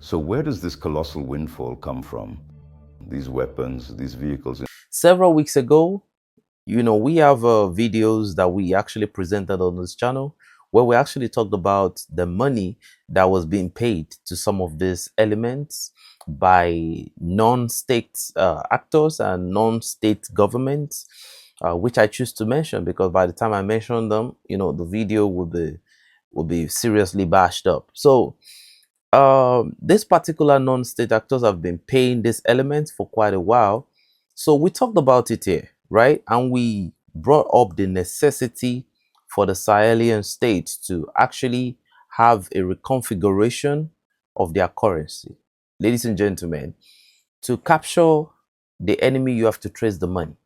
So where does this colossal windfall come from? These weapons, these vehicles? Several weeks ago, we have videos that we actually presented on this channel where we actually talked about the money that was being paid to some of these elements by non-state actors and non-state governments, which I choose to mention because by the time I mention them, the video will be seriously bashed up. So this particular non-state actors have been paying this element for quite a while. So we talked about it here, right? And we brought up the necessity for the Sahelian states to actually have a reconfiguration of their currency. Ladies and gentlemen, to capture the enemy, you have to trace the money.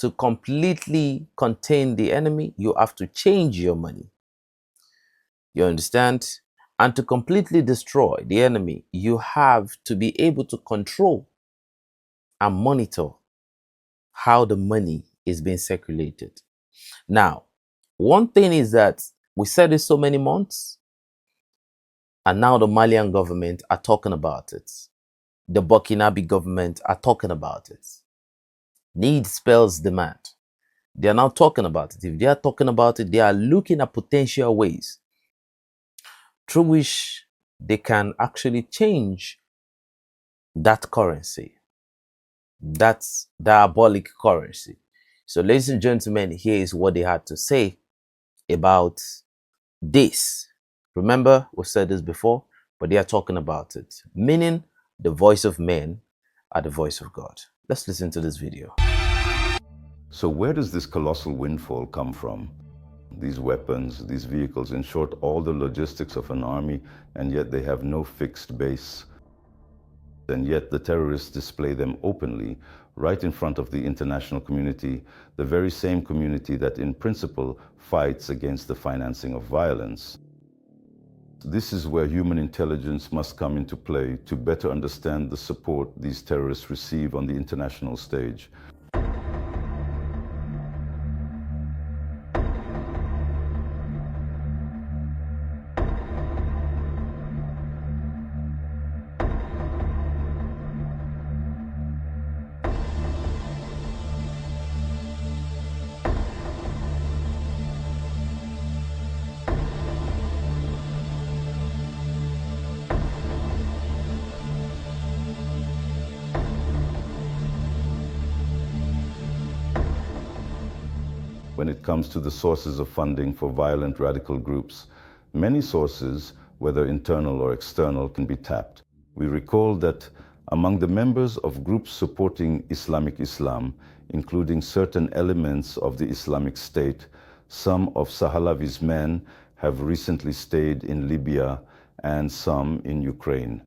To completely contain the enemy, you have to change your money. You understand? And to completely destroy the enemy, you have to be able to control and monitor how the money is being circulated. Now, one thing is that we said it so many months, and now the Malian government are talking about it. The Burkina government are talking about it. Need spells demand. They are now talking about it. If they are talking about it, they are looking at potential ways through which they can actually change that currency. That's diabolic currency. So, ladies and gentlemen, here is what they had to say about this. Remember, we said this before, but they are talking about it, meaning the voice of men are the voice of God. Let's listen to this video. So where does this colossal windfall come from? These weapons, these vehicles, in short, all the logistics of an army, and yet they have no fixed base. And yet the terrorists display them openly, right in front of the international community, the very same community that in principle fights against the financing of violence. This is where human intelligence must come into play to better understand the support these terrorists receive on the international stage. When it comes to the sources of funding for violent radical groups, many sources, whether internal or external, can be tapped. We recall that among the members of groups supporting Islamic Islam, including certain elements of the Islamic State, some of Sahalavi's men have recently stayed in Libya and some in Ukraine.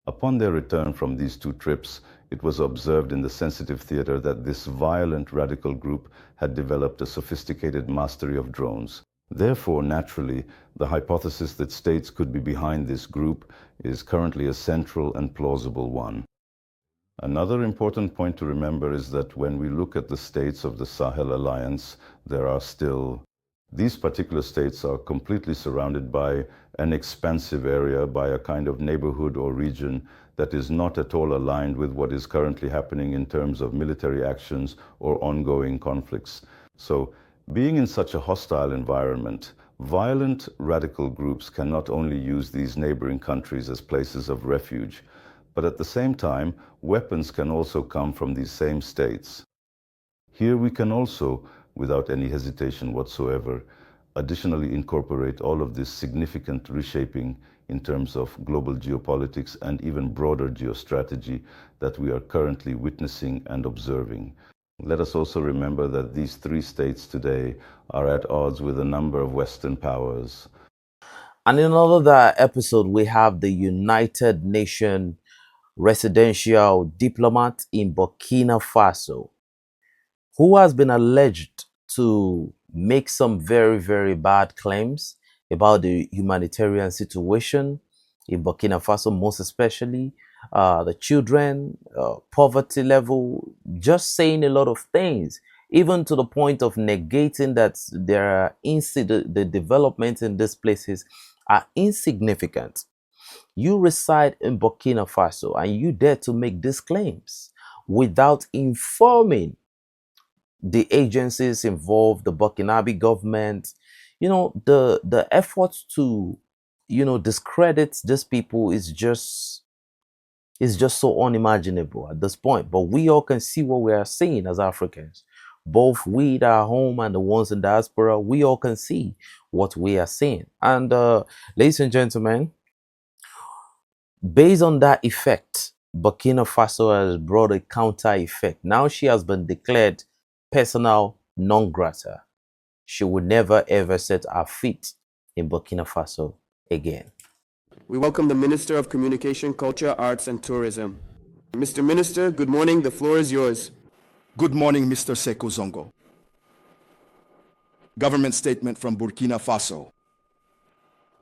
Upon their return from these two trips, it was observed in the sensitive theater that this violent radical group had developed a sophisticated mastery of drones. Therefore, naturally, the hypothesis that states could be behind this group is currently a central and plausible one. Another important point to remember is that when we look at the states of the Sahel Alliance, these particular states are completely surrounded by an expansive area, by a kind of neighborhood or region that is not at all aligned with what is currently happening in terms of military actions or ongoing conflicts. So, being in such a hostile environment, violent radical groups can not only use these neighboring countries as places of refuge, but at the same time, weapons can also come from these same states. Here we can also, without any hesitation whatsoever, additionally incorporate all of this significant reshaping in terms of global geopolitics and even broader geostrategy that we are currently witnessing and observing. Let us also remember that these three states today are at odds with a number of Western powers. And in another episode, we have the United Nations residential diplomat in Burkina Faso, who has been alleged to make some very, very bad claims about the humanitarian situation in Burkina Faso, most especially the children, poverty level, just saying a lot of things, even to the point of negating that there are the developments in these places are insignificant. You reside in Burkina Faso and you dare to make these claims without informing the agencies involved, the Burkinabe government. The efforts to, discredit these people is just so unimaginable at this point. But we all can see what we are seeing as Africans. Both we that are home and the ones in diaspora, we all can see what we are seeing. And ladies and gentlemen, based on that effect, Burkina Faso has brought a counter effect. Now she has been declared persona non grata. She will never ever set her feet in Burkina Faso again. We welcome the Minister of Communication, Culture, Arts and Tourism. Mr. Minister, good morning. The floor is yours. Good morning, Mr. Seko Zongo. Government statement from Burkina Faso.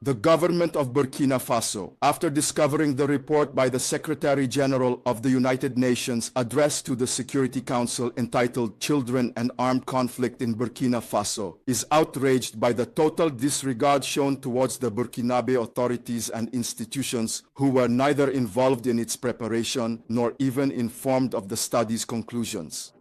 The government of Burkina Faso, after discovering the report by the Secretary General of the United Nations addressed to the Security Council entitled Children and Armed Conflict in Burkina Faso, is outraged by the total disregard shown towards the Burkinabe authorities and institutions who were neither involved in its preparation nor even informed of the study's conclusions.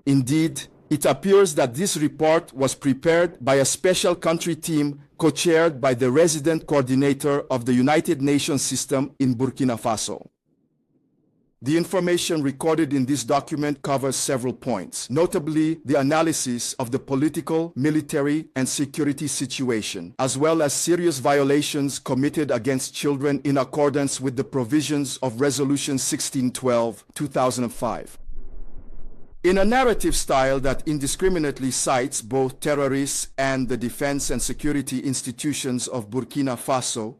Indeed, it appears that this report was prepared by a special country team co-chaired by the resident coordinator of the United Nations system in Burkina Faso. The information recorded in this document covers several points, notably the analysis of the political, military, and security situation, as well as serious violations committed against children in accordance with the provisions of Resolution 1612, 2005. In a narrative style that indiscriminately cites both terrorists and the defense and security institutions of Burkina Faso,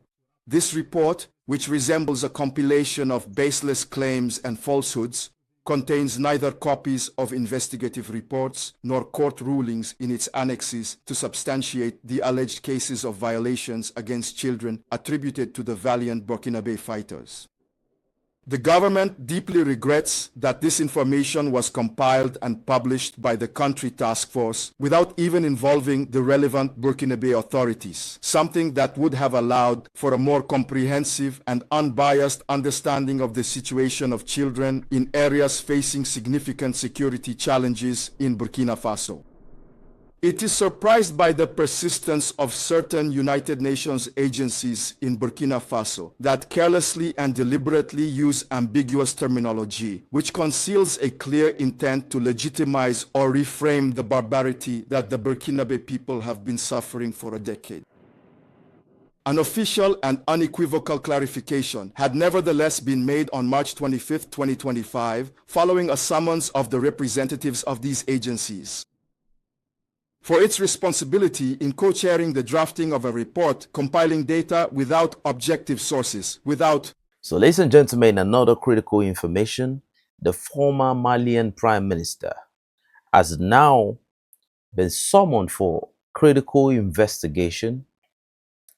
this report, which resembles a compilation of baseless claims and falsehoods, contains neither copies of investigative reports nor court rulings in its annexes to substantiate the alleged cases of violations against children attributed to the valiant Burkinabe fighters. The government deeply regrets that this information was compiled and published by the country task force without even involving the relevant Burkinabe authorities, something that would have allowed for a more comprehensive and unbiased understanding of the situation of children in areas facing significant security challenges in Burkina Faso. It is surprised by the persistence of certain United Nations agencies in Burkina Faso that carelessly and deliberately use ambiguous terminology, which conceals a clear intent to legitimize or reframe the barbarity that the Burkinabe people have been suffering for a decade. An official and unequivocal clarification had nevertheless been made on March 25, 2025, following a summons of the representatives of these agencies for its responsibility in co-chairing the drafting of a report compiling data without objective sources, So, ladies and gentlemen, another critical information. The former Malian Prime Minister has now been summoned for critical investigation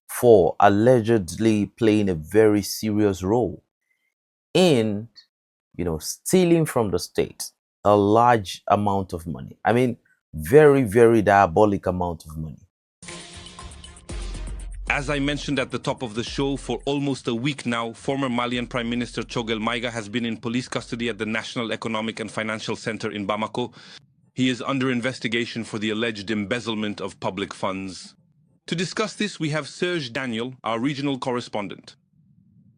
for allegedly playing a very serious role in, stealing from the state a large amount of money. I mean, very, very diabolic amount of money. As I mentioned at the top of the show, for almost a week now, former Malian Prime Minister Choguel Maiga has been in police custody at the National Economic and Financial Center in Bamako. He is under investigation for the alleged embezzlement of public funds. To discuss this, we have Serge Daniel, our regional correspondent.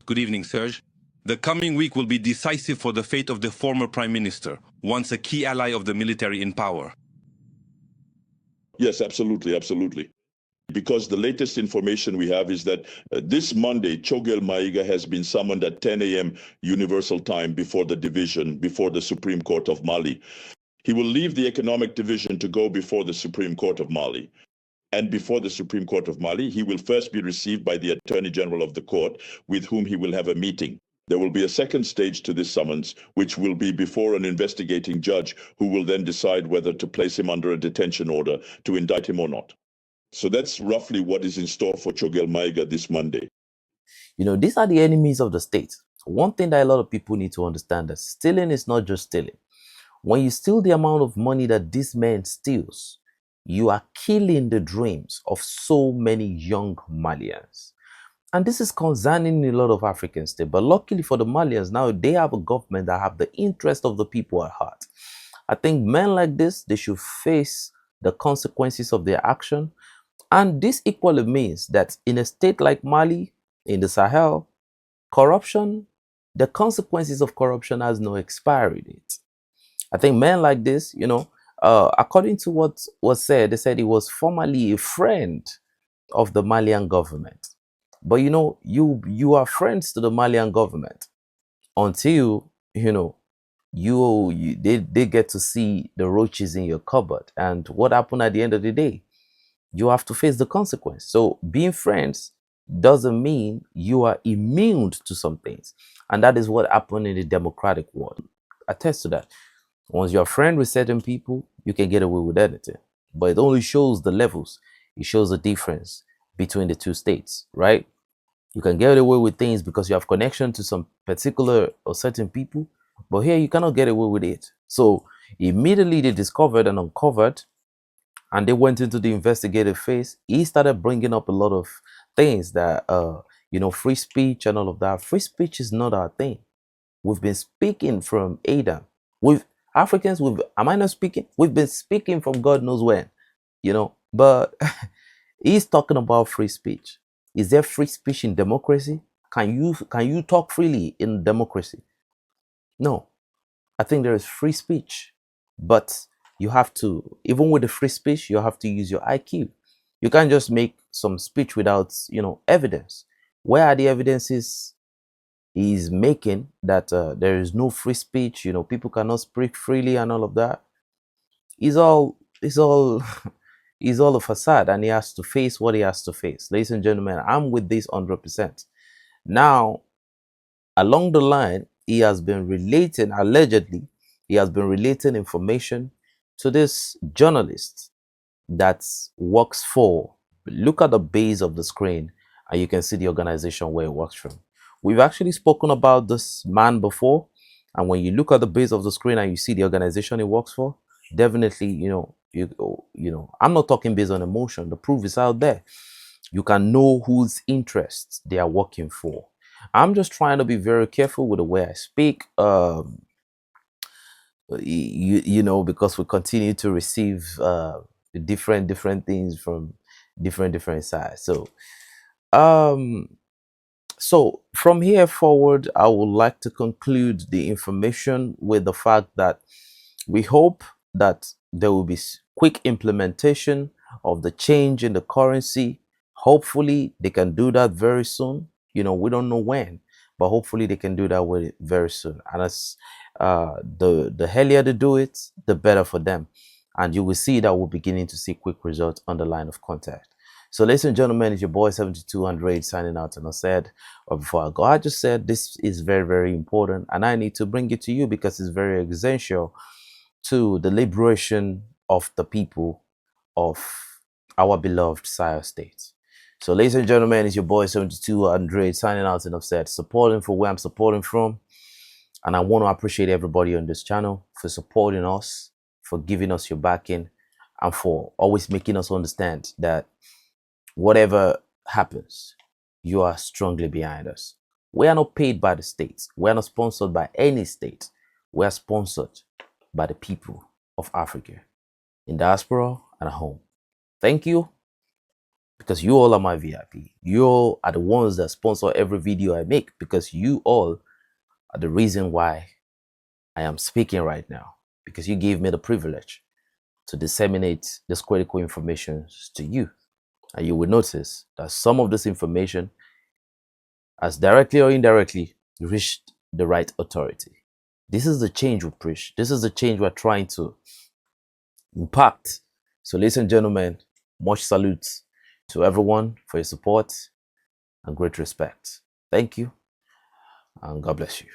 Good evening, Serge. The coming week will be decisive for the fate of the former Prime Minister, once a key ally of the military in power. Yes, absolutely, absolutely. Because the latest information we have is that this Monday, Choguel Maiga has been summoned at 10 a.m. Universal Time before the Supreme Court of Mali. He will leave the Economic Division to go before the Supreme Court of Mali. And before the Supreme Court of Mali, he will first be received by the Attorney General of the court, with whom he will have a meeting. There will be a second stage to this summons, which will be before an investigating judge who will then decide whether to place him under a detention order to indict him or not. So that's roughly what is in store for Choguel Maiga this Monday. These are the enemies of the state. One thing that a lot of people need to understand is stealing is not just stealing. When you steal the amount of money that this man steals, you are killing the dreams of so many young Malians. And this is concerning a lot of African states. But luckily for the Malians, now they have a government that have the interest of the people at heart. I think men like this, they should face the consequences of their action. And this equally means that in a state like Mali, in the Sahel, corruption, the consequences of corruption has no expiry date. I think men like this, according to what was said, they said he was formerly a friend of the Malian government. But you are friends to the Malian government until they get to see the roaches in your cupboard. And what happened at the end of the day? You have to face the consequence. So being friends doesn't mean you are immune to some things. And that is what happened in the democratic world. Attest to that. Once you're a friend with certain people, you can get away with anything. But it only shows the levels. It shows the difference between the two states, right? You can get away with things because you have connection to some particular or certain people. But here you cannot get away with it. So immediately they discovered and uncovered, and they went into the investigative phase. He started bringing up a lot of things that, free speech and all of that. Free speech is not our thing. We've been speaking from Adam. Am I not speaking? We've been speaking from God knows when, but he's talking about free speech. Is there free speech in democracy? Can you talk freely in democracy? No. I think there is free speech, but you have to, even with the free speech, you have to use your IQ. You can't just make some speech without, evidence. Where are the evidences he's making that there is no free speech? People cannot speak freely and all of that. It's all he's all a facade, and he has to face what he has to face. Ladies and gentlemen, I'm with this 100%. Now, along the line, he has been relating, allegedly, he has been relating information to this journalist that works for. Look at the base of the screen and you can see the organization where he works from. We've actually spoken about this man before, and when you look at the base of the screen and you see the organization he works for, definitely, I'm not talking based on emotion. The proof is out there. You can know whose interests they are working for. I'm just trying to be very careful with the way I speak, because we continue to receive different things from different sides. So from here forward, I would like to conclude the information with the fact that we hope that there will be quick implementation of the change in the currency. Hopefully they can do that very soon. We don't know when, but hopefully they can do that with it very soon. And as the earlier they do it, the better for them. And you will see that we're beginning to see quick results on the line of contact. So ladies and gentlemen, it's your boy 7200 signing out. And I said, or before I go, I just said this is very, very important, and I need to bring it to you because it's very essential to the liberation of the people of our beloved Sahel state. So ladies and gentlemen, it's your boy 7200 signing out, and I've said supporting for where I'm supporting from. And I want to appreciate everybody on this channel for supporting us, for giving us your backing, and for always making us understand that whatever happens, you are strongly behind us. We are not paid by the states. We are not sponsored by any state. We are sponsored by the people of Africa, in diaspora and at home. Thank you, because you all are my VIP. You all are the ones that sponsor every video I make, because you all are the reason why I am speaking right now, because you gave me the privilege to disseminate this critical information to you. And you will notice that some of this information has directly or indirectly reached the right authority. This is the change we preach. This is the change we're trying to impact. So ladies and gentlemen, much salute to everyone for your support and great respect. Thank you, and God bless you.